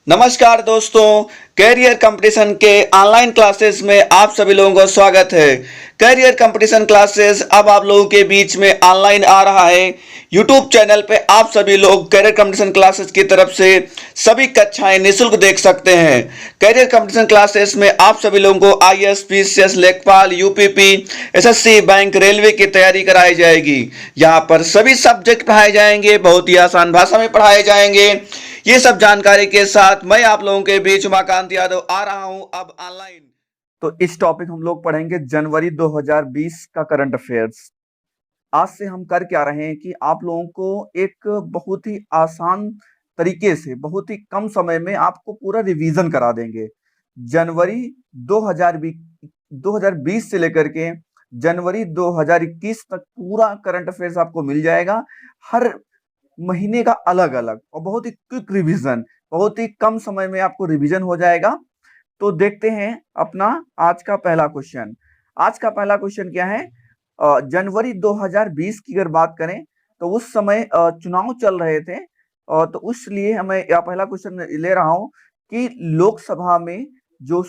नमस्कार दोस्तों, career competition के ऑनलाइन क्लासेस में आप सभी लोगों का स्वागत है। कैरियर कंपटीशन क्लासेस अब आप लोगों के बीच में ऑनलाइन आ रहा है। यूट्यूब चैनल पे आप सभी लोग कैरियर कंपटीशन क्लासेस की तरफ से सभी कक्षाएं निःशुल्क देख सकते हैं। कैरियर कंपटीशन क्लासेस में आप सभी लोगों को आईएएस, पीसीएस, लेखपाल, यूपीपी, एसएससी, बैंक, रेलवे की तैयारी कराई जाएगी। यहाँ पर सभी सब्जेक्ट पढ़ाए जाएंगे, बहुत ही आसान भाषा में पढ़ाए जाएंगे। ये सब जानकारी के साथ मैं आप लोगों के बीच उमाकांत यादव आ रहा हूं अब ऑनलाइन। तो इस टॉपिक हम लोग पढ़ेंगे जनवरी 2020 का करंट अफेयर्स। आज से हम कर क्या रहे हैं कि आप लोगों को एक बहुत ही आसान तरीके से बहुत ही कम समय में आपको पूरा रिवीजन करा देंगे। जनवरी 2020 से लेकर के जनवरी 2021 तक पूरा करंट अफेयर्स आपको मिल जाएगा। हर महीने का अलग अलग और बहुत ही क्विक रिवीजन, बहुत ही कम समय में आपको रिवीजन हो जाएगा। तो देखते हैं अपना आज का पहला क्वेश्चन। आज का पहला क्वेश्चन क्या है? जनवरी 2020 की अगर बात करें तो उस समय चुनाव चल रहे थे। तो इसलिए हमें यह पहला क्वेश्चन ले रहा हूं कि लोकसभा में जो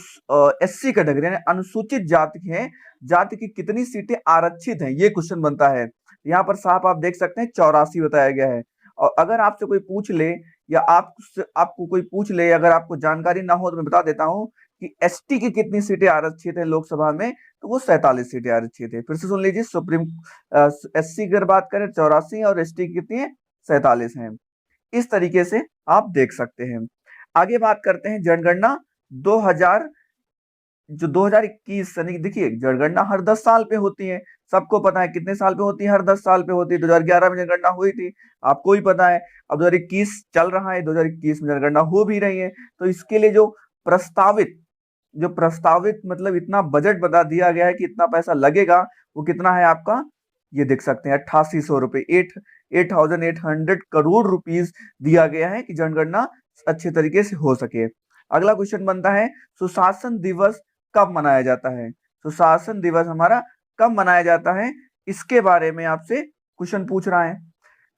एससी कैटेगरी यानी अनुसूचित जाति है, जाति की कितनी सीटें आरक्षित हैं, ये क्वेश्चन बनता है। यहाँ पर साफ आप देख सकते हैं 84 बताया गया है। और अगर आपसे कोई पूछ ले या आपको कोई पूछ ले, अगर आपको जानकारी ना हो तो मैं बता देता हूं कि एसटी की कितनी सीटें आरक्षित है लोकसभा में, तो वो 47 सीटें आरक्षित है। फिर से सुन लीजिए, एससी की अगर बात करें 84 और एसटी की कितनी है? 47 है। इस तरीके से आप देख सकते हैं। आगे बात करते हैं जनगणना 2000 जो 2021 यानी देखिए जनगणना हर 10 साल पे होती है। सबको पता है कितने साल पे होती है? हर 10 साल पे होती है। 2011 में जनगणना हुई थी, आपको ही पता है। अब 2021 चल रहा है, 2021 में जनगणना हो भी रही है। तो इसके लिए जो प्रस्तावित मतलब इतना बजट बता दिया गया है कि इतना पैसा लगेगा, वो कितना है आपका? ये देख सकते हैं 8800 रुपए, 8800 करोड़ दिया गया है कि जनगणना अच्छे तरीके से हो सके। अगला क्वेश्चन बनता है, सुशासन दिवस कब मनाया जाता है? सुशासन दिवस हमारा कब मनाया जाता है, इसके बारे में आपसे क्वेश्चन पूछ रहा है।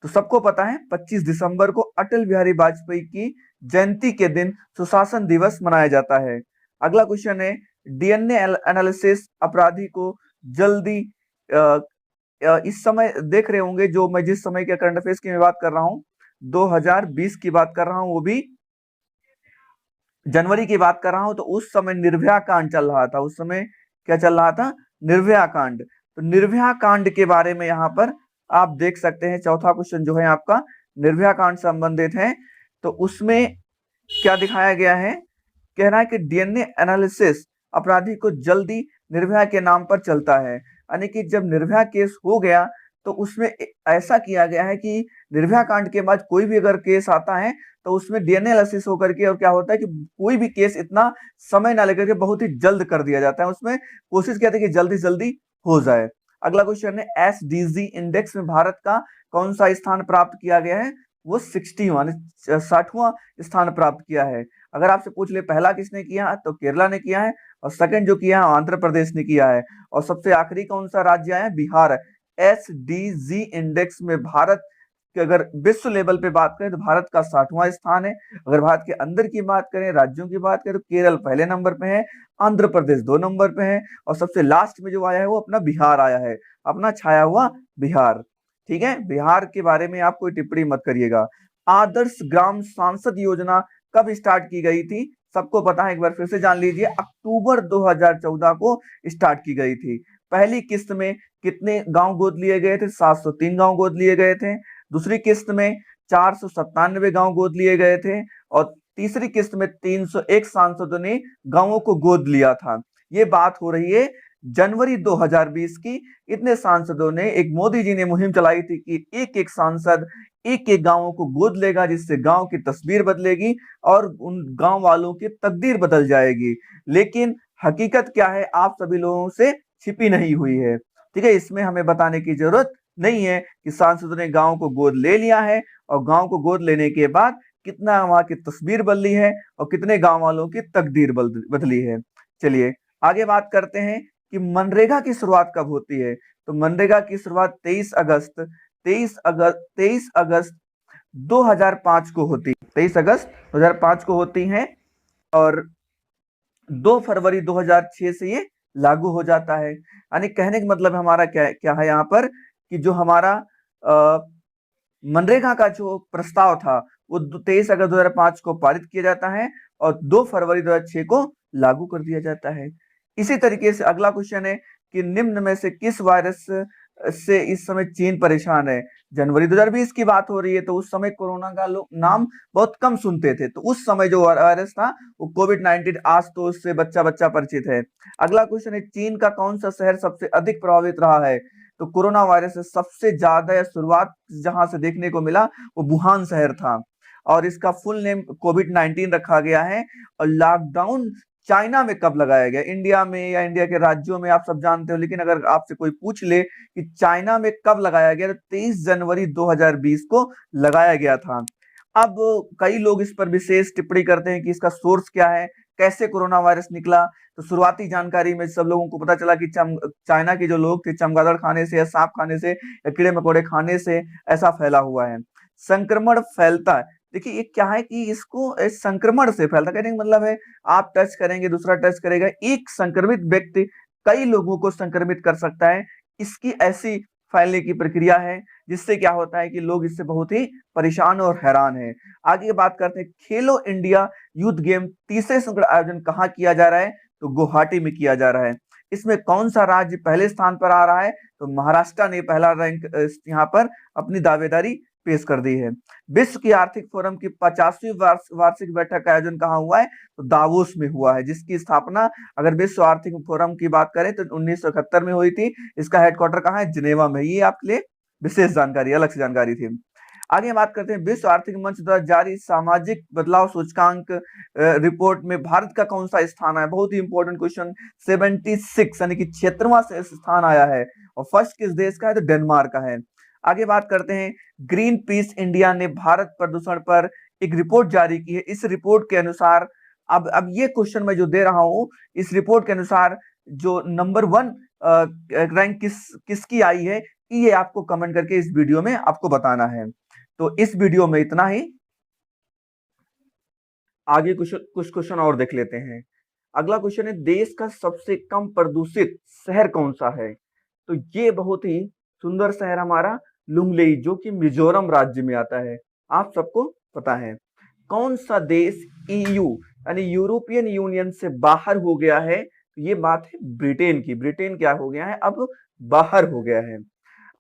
तो सबको पता है 25 दिसंबर को अटल बिहारी वाजपेयी की जयंती के दिन सुशासन दिवस मनाया जाता है। अगला क्वेश्चन है, डीएनए एनालिसिस अपराधी को जल्दी इस समय देख रहे होंगे, जो मैं जिस समय के करंट अफेयर्स की मैं बात कर रहा हूं 2020 की बात कर रहा हूं, वो भी जनवरी की बात कर रहा हूं। तो उस समय निर्भया कांड चल रहा था। उस समय क्या चल रहा था? निर्भया कांड। तो निर्भया कांड के बारे में यहां पर आप देख सकते हैं। चौथा क्वेश्चन जो है आपका निर्भया कांड से संबंधित है। तो उसमें क्या दिखाया गया है? कह रहा है कि डीएनए एनालिसिस अपराधी को जल्दी निर्भया के नाम पर चलता है। यानी कि जब निर्भया केस हो गया तो उसमें ऐसा किया गया है कि निर्भया कांड के बाद कोई भी अगर केस आता है तो उसमें डीएनए एनालिसिस होकर के, और क्या होता है कि कोई भी केस इतना समय ना लेकर के बहुत ही जल्द कर दिया जाता है। उसमें कोशिश किया था कि जल्दी जल्दी हो जाए। अगला क्वेश्चन है, एसडीजी इंडेक्स में भारत का कौन सा स्थान प्राप्त किया गया है? वो 60वां स्थान प्राप्त किया है। अगर आपसे पूछ ले पहला किसने किया तो केरला ने किया है, और सेकंड जो किया है आंध्र प्रदेश ने किया है, और सबसे आखिरी कौन सा राज्य आया है? बिहार। एसडीजी इंडेक्स में भारत कि अगर विश्व लेवल पे बात करें तो भारत का 60वां स्थान है। अगर भारत के अंदर की बात करें, राज्यों की बात करें, तो केरल पहले नंबर पे है, आंध्र प्रदेश 2 नंबर पे है, और सबसे लास्ट में जो आया है वो अपना बिहार आया है, अपना छाया हुआ बिहार। ठीक है, बिहार के बारे में आप कोई टिप्पणी मत करिएगा। आदर्श ग्राम सांसद योजना कब स्टार्ट की गई थी? सबको पता है, एक बार फिर से जान लीजिए, अक्टूबर 2014 को स्टार्ट की गई थी। पहली किस्त में कितने गांव गोद लिए गए थे? 703 गांव गोद लिए गए थे। दूसरी किस्त में 497 गांव गोद लिए गए थे, और तीसरी किस्त में 301 सांसदों ने गांवों को गोद लिया था। ये बात हो रही है जनवरी 2020 की। इतने सांसदों ने, एक मोदी जी ने मुहिम चलाई थी कि एक एक सांसद एक एक गांवों को गोद लेगा, जिससे गांव की तस्वीर बदलेगी और उन गांव वालों की तकदीर बदल जाएगी। लेकिन हकीकत क्या है, आप सभी लोगों से छिपी नहीं हुई है। ठीक है, इसमें हमें बताने की जरूरत नहीं है कि सांसदों ने गांव को गोद ले लिया है, और गांव को गोद लेने के बाद कितना वहां की तस्वीर बदली है और कितने गांव वालों की तकदीर बदली है। चलिए आगे बात करते हैं कि मनरेगा की शुरुआत कब होती है? तो मनरेगा की शुरुआत 23 अगस्त 2005 को होती, 23 अगस्त 2005 को होती हैं और 2 फरवरी 2006 से ये लागू हो जाता है। यानी कहने का मतलब हमारा क्या क्या है यहाँ पर कि जो हमारा मनरेगा का जो प्रस्ताव था वो 23 अगस्त 2005 को पारित किया जाता है और 2 फरवरी 2006 को लागू कर दिया जाता है। इसी तरीके से अगला क्वेश्चन है कि निम्न में से किस वायरस से इस समय चीन परेशान है। जनवरी 2020 की बात हो रही है तो उस समय कोरोना का लोग नाम बहुत कम सुनते थे, तो उस समय जो वायरस था वो कोविड-19, आज तो उससे बच्चा बच्चा परिचित है। अगला क्वेश्चन है चीन का कौन सा शहर सबसे अधिक प्रभावित रहा है। तो कोरोना वायरस से सबसे ज्यादा या शुरुआत जहां से देखने को मिला वो वुहान शहर था और इसका फुल नेम कोविड-19 रखा गया है। और लॉकडाउन चाइना में कब लगाया गया, इंडिया में या इंडिया के राज्यों में आप सब जानते हो, लेकिन अगर आपसे कोई पूछ ले कि चाइना में कब लगाया गया तो 23 जनवरी 2020 को लगाया गया था। अब कई लोग इस पर विशेष टिप्पणी करते हैं कि इसका सोर्स क्या है, कैसे कोरोना वायरस निकला। तो शुरुआती जानकारी में सब लोगों को पता चला कि चाइना के जो लोग थे चमगादड़ खाने से या सांप खाने से या कीड़े मकोड़े खाने से ऐसा फैला हुआ है। संक्रमण फैलता है, देखिए ये क्या है कि इसको संक्रमण से फैलता, कहने का मतलब है आप टच करेंगे दूसरा टच करेगा, एक संक्रमित व्यक्ति कई लोगों को संक्रमित कर सकता है। इसकी ऐसी फैलने की प्रक्रिया है जिससे क्या होता है कि लोग इससे बहुत ही परेशान और हैरान हैं। आगे बात करते हैं खेलो इंडिया यूथ गेम तीसरे संस्करण आयोजन कहाँ किया जा रहा है, तो गुवाहाटी में किया जा रहा है। इसमें कौन सा राज्य पहले स्थान पर आ रहा है, तो महाराष्ट्र ने पहला रैंक यहाँ पर अपनी दावेदारी पेश कर दी है। विश्व की आर्थिक फोरम की 50वीं वार्षिक बैठक का आयोजन कहाँ हुआ है, तो दावोस में हुआ है, जिसकी स्थापना अगर विश्व आर्थिक फोरम की बात करें तो 1971 में हुई थी। इसका हेडक्वार्टर कहाँ है, जिनेवा में। ये आपके लिए विशेष जानकारी, अलग से जानकारी थी। आगे बात करते हैं विश्व आर्थिक मंच द्वारा जारी सामाजिक बदलाव सूचकांक रिपोर्ट में भारत का कौन सा स्थान है, बहुत ही इंपॉर्टेंट क्वेश्चन। 76 यानी कि 76वां स्थान आया है और फर्स्ट किस देश का है, तो डेनमार्क का है। आगे बात करते हैं ग्रीन पीस इंडिया ने भारत प्रदूषण पर एक रिपोर्ट जारी की है। इस रिपोर्ट के अनुसार अब ये क्वेश्चन मैं जो दे रहा हूं, इस रिपोर्ट के अनुसार जो नंबर 1 रैंक किसकी आई है, ये आपको कमेंट करके इस वीडियो में आपको बताना है। तो इस वीडियो में इतना ही, आगे कुछ क्वेश्चन और देख लेते हैं। अगला क्वेश्चन है देश का सबसे कम प्रदूषित शहर कौन सा है, तो ये बहुत ही सुंदर शहर हमारा लुंगलेई जो कि मिजोरम राज्य में आता है, आप सबको पता है। कौन सा देश ईयू यानी यूरोपियन यूनियन से बाहर हो गया है, तो ये बात है ब्रिटेन की। ब्रिटेन क्या हो गया है, अब बाहर हो गया है।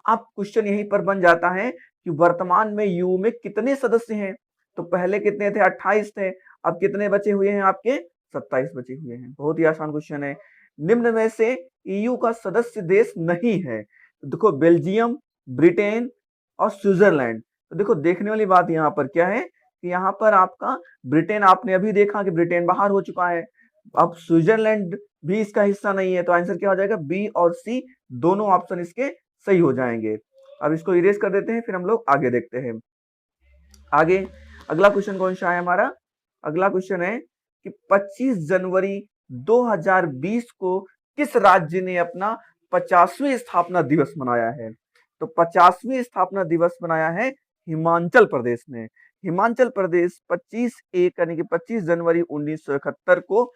अब क्वेश्चन यहीं पर बन जाता है कि वर्तमान में यू में कितने सदस्य हैं, तो पहले कितने थे, 28 थे, अब कितने बचे हुए हैं आपके, 27 बचे हुए हैं। बहुत ही आसान क्वेश्चन है। निम्न में से ईयू का सदस्य देश नहीं है, तो देखो बेल्जियम, ब्रिटेन और स्विट्जरलैंड। तो देखो देखने वाली बात यहाँ पर क्या है कि यहाँ पर आपका ब्रिटेन, आपने अभी देखा कि ब्रिटेन बाहर हो चुका है, अब स्विट्जरलैंड भी इसका हिस्सा नहीं है, तो आंसर क्या हो जाएगा, बी और सी दोनों ऑप्शन इसके सही हो जाएंगे। अब इसको इरेज कर देते हैं, फिर हम लोग आगे देखते हैं। आगे अगला क्वेश्चन कौन सा है हमारा, अगला क्वेश्चन है कि 25 जनवरी 2020 को किस राज्य ने अपना 50वें स्थापना दिवस मनाया है, तो 50वें स्थापना दिवस मनाया है हिमाचल प्रदेश ने। हिमाचल प्रदेश 25/1 यानी कि 25 जनवरी 1971 को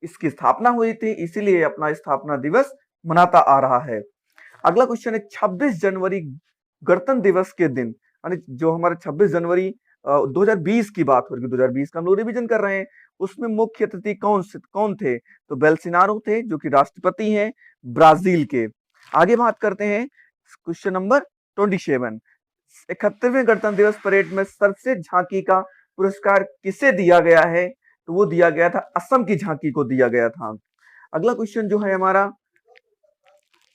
इसकी स्थापना हुई थी, इसीलिए अपना स्थापना दिवस मनाता आ रहा है। अगला क्वेश्चन है 26 जनवरी गणतंत्र दिवस के दिन, यानी जो हमारे 26 जनवरी 2020 की बात हो रही है, 2020 का हम लोग रिवीजन कर रहे हैं, उसमें मुख्य अतिथि कौन थे, तो बेल्सिनारो थे जो कि राष्ट्रपति हैं ब्राजील के। आगे बात करते हैं क्वेश्चन नंबर 27, 71वें गणतंत्र दिवस परेड में सर्वश्रेष्ठ झांकी का पुरस्कार किसे दिया गया है, तो वो दिया गया था असम की झांकी को दिया गया था। अगला क्वेश्चन जो है हमारा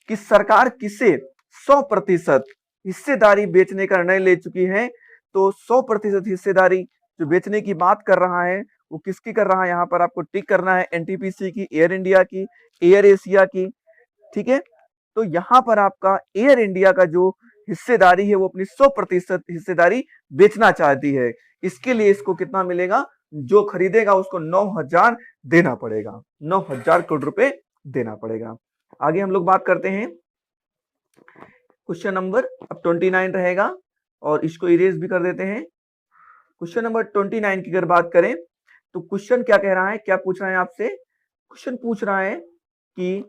कि सरकार किसे 100% हिस्सेदारी बेचने का निर्णय ले चुकी है, तो 100% हिस्सेदारी जो बेचने की बात कर रहा है वो किसकी कर रहा है, यहाँ पर आपको टिक करना है, एनटीपीसी की, एयर इंडिया की, एयर एशिया की, ठीक है। तो यहाँ पर आपका एयर इंडिया का जो हिस्सेदारी है वो अपनी 100% हिस्सेदारी बेचना चाहती है। इसके लिए इसको कितना मिलेगा, जो खरीदेगा उसको 9,000 देना पड़ेगा, 9,000 करोड़ रुपए देना पड़ेगा। आगे हम लोग बात करते हैं क्वेश्चन नंबर अब 29 रहेगा और इसको इरेज भी कर देते हैं। क्वेश्चन नंबर 29 की अगर बात करें तो क्वेश्चन क्या कह रहा है, क्या पूछ रहा है आपसे? क्वेश्चन पूछ रहा है कि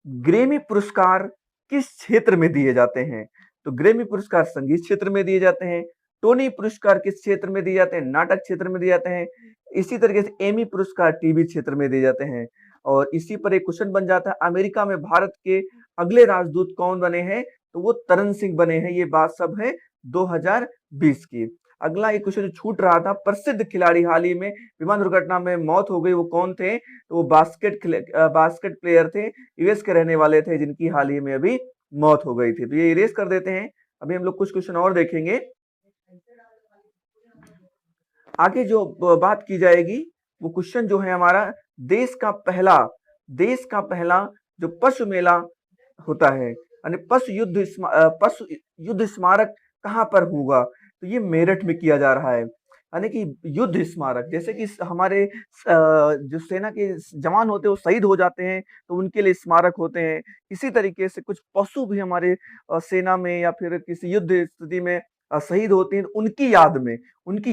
ग्रेमी पुरस्कार किस क्षेत्र में दिए जाते हैं? तो ग्रेमी पुरस्कार संगीत क्षेत्र में दिए जाते हैं। टोनी पुरस्कार किस क्षेत्र में दिए जाते हैं? नाटक क्षेत्र में दिए जाते हैं। इसी तरीके से एमी पुरस्कार टीवी क्षेत्र में दिए जाते हैं। और इसी पर एक क्वेश्चन बन जाता है, अमेरिका में भारत के अगले राजदूत कौन बने हैं? तो वो तरण सिंह बने हैं। ये बात सब है 2020 की। अगला एक क्वेश्चन जो छूट रहा था, प्रसिद्ध खिलाड़ी हाल ही में विमान दुर्घटना में मौत हो गई, वो कौन थे? तो वो बास्केट प्लेयर थे, यूएस के रहने वाले थे, जिनकी हाल ही में अभी मौत हो गई थी। तो ये इरेज कर देते हैं। अभी हम लोग कुछ क्वेश्चन और देखेंगे। आगे जो बात की जाएगी वो क्वेश्चन जो है हमारा, देश का पहला जो पशु मेला होता है, यानी पशु युद्ध स्मारक कहाँ पर होगा? तो ये मेरठ में किया जा रहा है। यानी कि युद्ध स्मारक, जैसे कि हमारे जो सेना के जवान होते हैं वो शहीद हो जाते हैं तो उनके लिए स्मारक होते हैं। इसी तरीके से कुछ पशु भी हमारे सेना में या फिर किसी युद्ध स्थिति में शहीद होते हैं, उनकी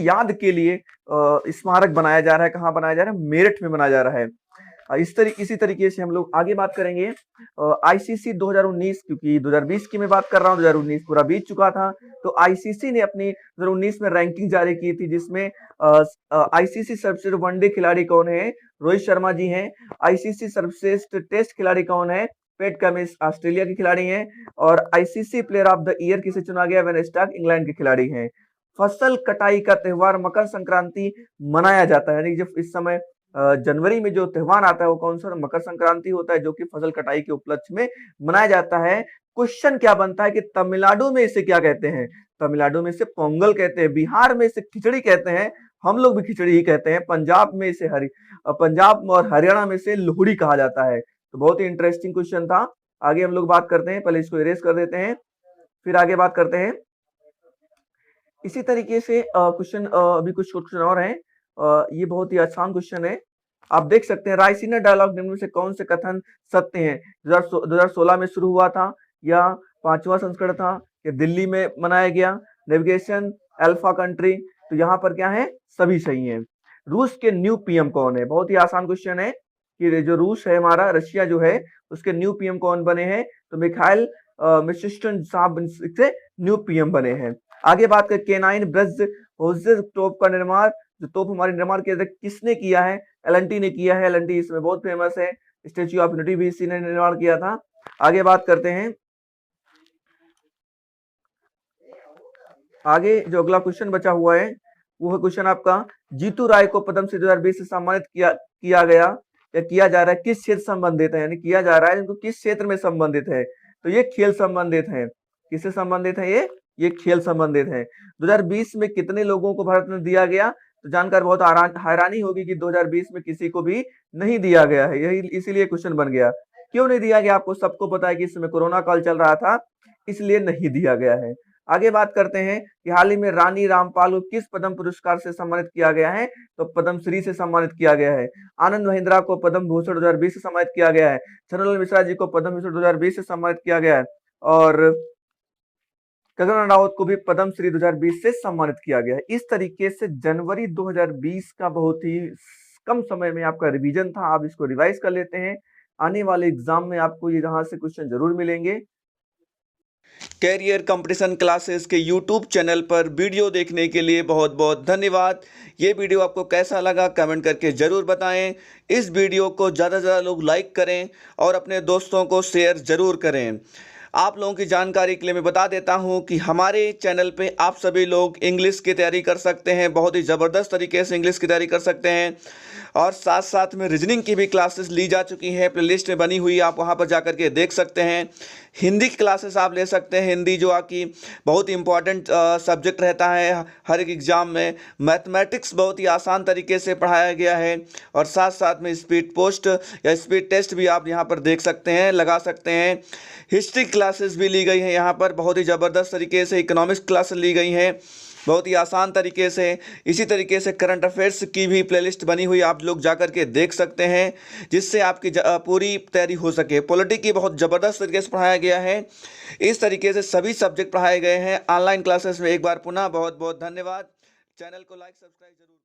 याद के लिए स्मारक बनाया जा रहा है। कहाँ बनाया जा रहा है? मेरठ में बनाया जा रहा है। इसी तरीके से हम लोग आगे बात करेंगे आईसीसी 2019, क्योंकि 2020 की मैं बात कर रहा हूँ, 2019 पूरा बीत चुका था। तो आईसीसी ने अपनी 2019 में रैंकिंग जारी की थी, जिसमें आईसीसी सर्वश्रेष्ठ वनडे खिलाड़ी कौन है? रोहित शर्मा जी हैं। आईसीसी सर्वश्रेष्ठ टेस्ट खिलाड़ी कौन है? पैट कमिंस ऑस्ट्रेलिया के खिलाड़ी हैं। और ICC player of the year किसे चुना गया? वेन स्टार्क इंग्लैंड के खिलाड़ी हैं। फसल कटाई का त्योहार मकर संक्रांति मनाया जाता है, यानी जब इस समय जनवरी में जो त्योहार आता है वो कौन सा? मकर संक्रांति होता है, जो कि फसल कटाई के उपलक्ष्य में मनाया जाता है। क्वेश्चन क्या बनता है कि तमिलनाडु में इसे क्या कहते हैं? तमिलनाडु में इसे पोंगल कहते हैं, बिहार में इसे खिचड़ी कहते हैं, हम लोग भी खिचड़ी ही कहते हैं, पंजाब और हरियाणा में इसे लोहड़ी कहा जाता है। तो बहुत ही इंटरेस्टिंग क्वेश्चन था। आगे हम लोग बात करते हैं, पहले इसको इरेज कर देते हैं, फिर आगे बात करते हैं। इसी तरीके से क्वेश्चन अभी कुछ क्वेश्चन और हैं। ये बहुत ही आसान क्वेश्चन है। आप देख सकते हैं, रायसीना डायलॉग निम्न में से कौन से कथन सत्य हैं? 2016 में शुरू हुआ था, या 5वां संस्करण था, या दिल्ली में मनाया गया? Navigation alpha country. तो यहाँ पर क्या है? सभी सही है। रूस के न्यू पीएम कौन है? बहुत ही आसान क्वेश्चन है कि जो रूस है हमारा, रशिया जो है, उसके न्यू पीएम कौन बने हैं? तो मिखाइल मिशिस्टन साहब से न्यू पीएम बने हैं। आगे बात करें, केनाइन ब्रज तोप का निर्माण, जो तोप हमारे निर्माण किसने किया है? एलएनटी ने किया है। एलएनटी इसमें बहुत फेमस है। स्टैच्यू ऑफ यूनिटी भी इसी ने निर्माण किया था। आगे बात करते हैं। आगे जो अगला क्वेश्चन बचा हुआ है वो है क्वेश्चन आपका, जीतू राय को पद्मश्री 2020 से सम्मानित किया गया या किया जा रहा है, किस क्षेत्र संबंधित है? यानी किया जा रहा है, इनको किस क्षेत्र में संबंधित है? तो ये खेल संबंधित है। किससे संबंधित है? ये खेल संबंधित है। 2020 में कितने लोगों को भारत में दिया गया? तो जानकर बहुत हैरानी होगी कि 2020 में किसी को भी नहीं दिया गया है। यही इसीलिए क्वेश्चन बन गया। क्यों नहीं दिया गया? आपको सबको पता है कि इस समय कोरोना काल चल रहा था, इसलिए नहीं दिया गया है। आगे बात करते हैं कि हाल ही में रानी रामपाल को किस पद्म पुरस्कार से सम्मानित किया गया है? तो पद्मश्री से सम्मानित किया गया है। आनंद महिंद्रा को पद्म भूषण 2020 से सम्मानित किया गया है। छन्नूलाल मिश्रा जी को पद्म भूषण 2020 से सम्मानित किया गया है। और कंगना रनावत को भी पद्मश्री 2020 से सम्मानित किया गया है। इस तरीके से जनवरी 2020 का बहुत ही कम समय में आपका रिवीजन था। आप इसको रिवाइज कर लेते हैं, आने वाले एग्जाम में आपको ये यहाँ से क्वेश्चन जरूर मिलेंगे। कैरियर कंपटीशन क्लासेस के यूट्यूब चैनल पर वीडियो देखने के लिए बहुत बहुत धन्यवाद। ये वीडियो आपको कैसा लगा कमेंट करके ज़रूर बताएं। इस वीडियो को ज़्यादा से ज़्यादा लोग लाइक करें और अपने दोस्तों को शेयर ज़रूर करें। आप लोगों की जानकारी के लिए मैं बता देता हूं कि हमारे चैनल पे आप सभी लोग इंग्लिश की तैयारी कर सकते हैं, बहुत ही ज़बरदस्त तरीके से इंग्लिश की तैयारी कर सकते हैं। और साथ साथ में रीजनिंग की भी क्लासेस ली जा चुकी हैं, प्लेलिस्ट में बनी हुई, आप वहां पर जाकर के देख सकते हैं। हिंदी की क्लासेस आप ले सकते हैं, हिंदी जो आपकी बहुत ही इंपॉर्टेंट सब्जेक्ट रहता है हर एक एग्ज़ाम में। मैथमेटिक्स बहुत ही आसान तरीके से पढ़ाया गया है। और साथ साथ में स्पीड पोस्ट या स्पीड टेस्ट भी आप यहाँ पर देख सकते हैं, लगा सकते हैं। हिस्ट्री क्लासेस भी ली गई हैं यहाँ पर, बहुत ही ज़बरदस्त तरीके से। इकोनॉमिक्स क्लासेस ली गई हैं बहुत ही आसान तरीके से। इसी तरीके से करंट अफेयर्स की भी प्लेलिस्ट बनी हुई, आप लोग जाकर के देख सकते हैं, जिससे आपकी पूरी तैयारी हो सके। पॉलिटिक्स की बहुत ज़बरदस्त तरीके से पढ़ाया गया है। इस तरीके से सभी सब्जेक्ट पढ़ाए गए हैं ऑनलाइन क्लासेस में। एक बार पुनः बहुत बहुत धन्यवाद। चैनल को लाइक सब्सक्राइब जरूर